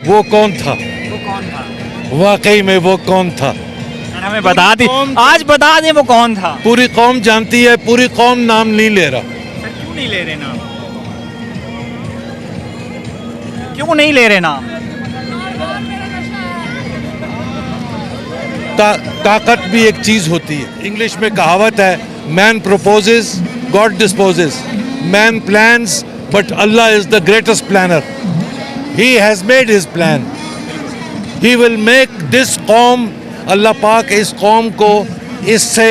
वो कौन था? वो कौन था? वाकई में वो कौन था? सर हमें बता दी, आज बता दें वो कौन था। पूरी कौम जानती है, पूरी कौम नाम नहीं ले रहा। सर क्यों नहीं ले रहे नाम? क्यों नहीं ले रहे नाम? ताकत भी एक चीज होती है। इंग्लिश में कहावत है, man proposes God disposes, man plans but Allah is the greatest planner. He has made his plan, he will make this कौम, अल्लाह पाक इस कौम को इससे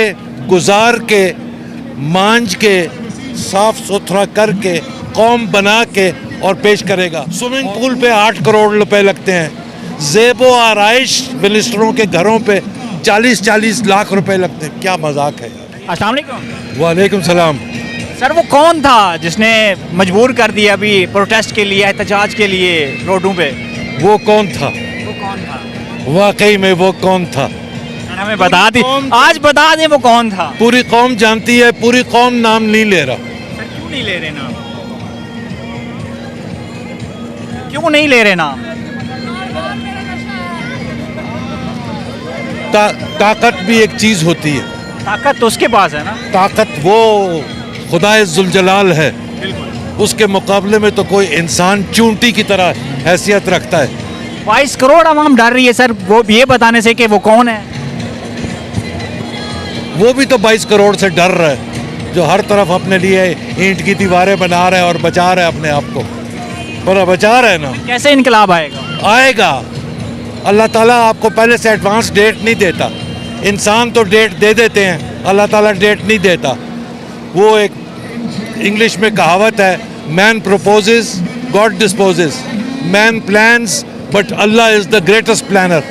गुजार के, मांझ के, साफ सुथरा करके, कौम बना के और पेश करेगा। स्विमिंग पूल पे 8 करोड़ रुपए लगते हैं, ज़ेबो आराइश मिनिस्टरों के घरों पे 40-40 लाख रुपए लगते हैं। क्या मजाक है यार। अस्सलाम वालेकुम। वालेकुम सलाम। सर वो कौन था जिसने मजबूर कर दिया अभी प्रोटेस्ट के लिए, एहतजाज के लिए रोडों पे? वो कौन था? वो कौन था? वाकई में वो कौन था? सर हमें बता दी, आज बता दें वो कौन था। पूरी कौम जानती है, पूरी कौम नाम नहीं ले रहा। सर क्यों नहीं ले रहे नाम? क्यों नहीं ले रहे नाम? ताकत भी एक चीज होती है। ताकत तो उसके पास है ना। ताकत वो खुदाए जुलजलाल है, उसके मुकाबले में तो कोई इंसान चूंटी की तरह हैसियत रखता है। 22 करोड़ आवाम डर रही है सर, वो ये बताने से कि वो कौन है। वो भी तो 22 करोड़ से डर रहा है, जो हर तरफ अपने लिए ईंट की दीवारें बना रहे हैं और बचा रहे हैं अपने आप को। पर बचा रहे हैं ना। कैसे इनकलाब आएगा? आएगा। अल्लाह ताला आपको पहले से एडवांस डेट नहीं देता। इंसान तो डेट दे देते हैं, अल्लाह ताला डेट नहीं देता। वो एक इंग्लिश में कहावत है, man proposes God disposes, man plans but Allah is the greatest planner.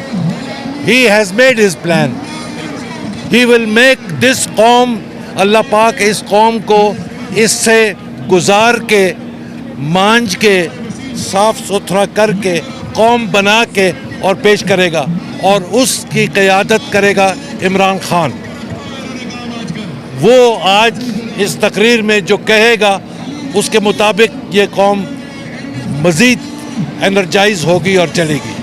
He has made his plan, he will make this कौम, अल्लाह पाक इस कौम को इससे गुजार के, मांझ के, साफ सुथरा करके, कौम बना के और पेश करेगा। और उसकी क़यादत करेगा इमरान खान। वो आज इस तकरीर में जो कहेगा उसके मुताबिक ये कौम मज़ीद एनर्जाइज होगी और चलेगी।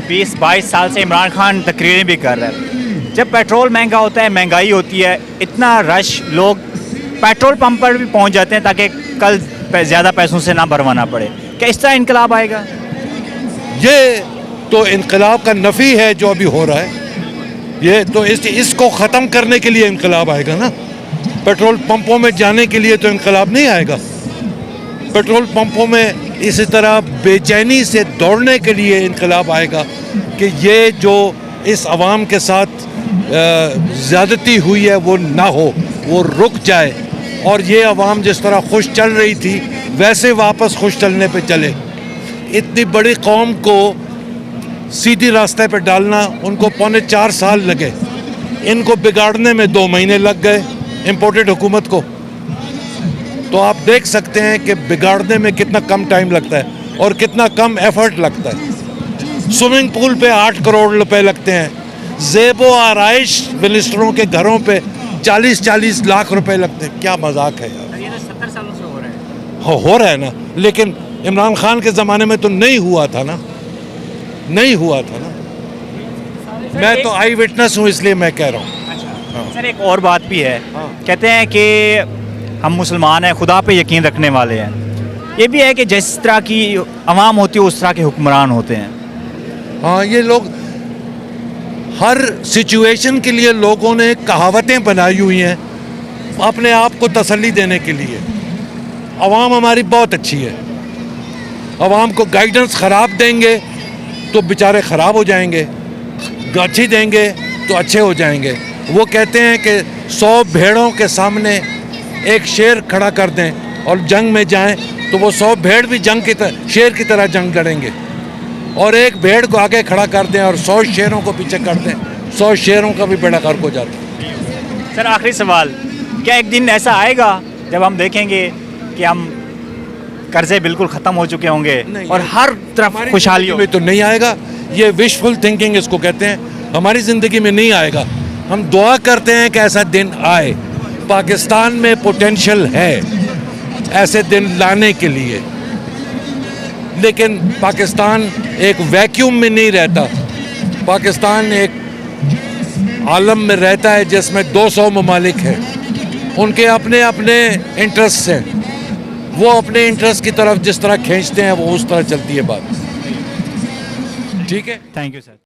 20-22 साल से इमरान खान तकरीरें भी कर रहा है। जब पेट्रोल महंगा होता है, महंगाई होती है, इतना रश, लोग पेट्रोल पंप पर भी पहुंच जाते हैं ताकि कल ज़्यादा पैसों से ना भरवाना पड़े। क्या इस तरह इनकलाब आएगा? ये तो इनकलाब का नफ़ी है जो अभी हो रहा है। ये तो इसको ख़त्म करने के लिए इनकलाब आएगा ना। पेट्रोल पंपों में जाने के लिए तो इनकलाब नहीं आएगा। पेट्रोल पंपों में इसी तरह बेचैनी से दौड़ने के लिए इनकलाब आएगा कि ये जो इस आवाम के साथ ज़्यादती हुई है वो ना हो, वो रुक जाए और ये आवाम जिस तरह खुश चल रही थी वैसे वापस खुश चलने पे चले। इतनी बड़ी कौम को सीधी रास्ते पे डालना उनको 3.25 साल लगे, इनको बिगाड़ने में 2 महीने लग गए इम्पोर्टेड हुकूमत को। तो आप देख सकते हैं कि बिगाड़ने में कितना कम टाइम लगता है और कितना कम एफर्ट लगता है। स्विमिंग पूल पे 8 करोड़ रुपए लगते हैं, ज़ेबो आराइश मिनिस्टरों के घरों पे 40-40 लाख रुपए लगते हैं। क्या मजाक है यार। ये तो 70 सालों से हो रहा है। हो रहा है ना, लेकिन इमरान खान के ज़माने में तो नहीं हुआ था ना, नहीं हुआ था ना। मैं तो आई विटनेस हूँ इसलिए मैं कह रहा हूँ। सर एक और बात भी है, हाँ। कहते हैं कि हम मुसलमान हैं, खुदा पे यकीन रखने वाले हैं। ये भी है कि जिस तरह की आवाम होती है उस तरह के हुक्मरान होते हैं। हाँ, ये लोग हर सिचुएशन के लिए लोगों ने कहावतें बनाई हुई हैं अपने आप को तसल्ली देने के लिए। आवाम हमारी बहुत अच्छी है, आवाम को गाइडेंस ख़राब देंगे तो बेचारे ख़राब हो जाएंगे, अच्छी देंगे तो अच्छे हो जाएंगे। वो कहते हैं कि 100 भेड़ों के सामने एक शेर खड़ा कर दें और जंग में जाएं तो वो 100 भेड़ भी जंग की तरह, शेर की तरह जंग लड़ेंगे। और एक भेड़ को आगे खड़ा कर दें और 100 शेरों को पीछे कर दें, 100 शेरों का भी बेड़ा गर्क हो जाता है। सर आखिरी सवाल, क्या एक दिन ऐसा आएगा जब हम देखेंगे कि हम कर्जे बिल्कुल ख़त्म हो चुके होंगे और हर तरफ खुशहाली में? तो नहीं आएगा, ये विशफुल थिंकिंग इसको कहते हैं। हमारी ज़िंदगी में नहीं आएगा। हम दुआ करते हैं कि ऐसा दिन आए। पाकिस्तान में पोटेंशियल है ऐसे दिन लाने के लिए। लेकिन पाकिस्तान एक वैक्यूम में नहीं रहता। पाकिस्तान एक आलम में रहता है जिसमें 200 ममालिक हैं, उनके अपने अपने इंटरेस्ट हैं, वो अपने इंटरेस्ट की तरफ जिस तरह खींचते हैं वो उस तरह चलती है बात। ठीक है, थैंक यू सर।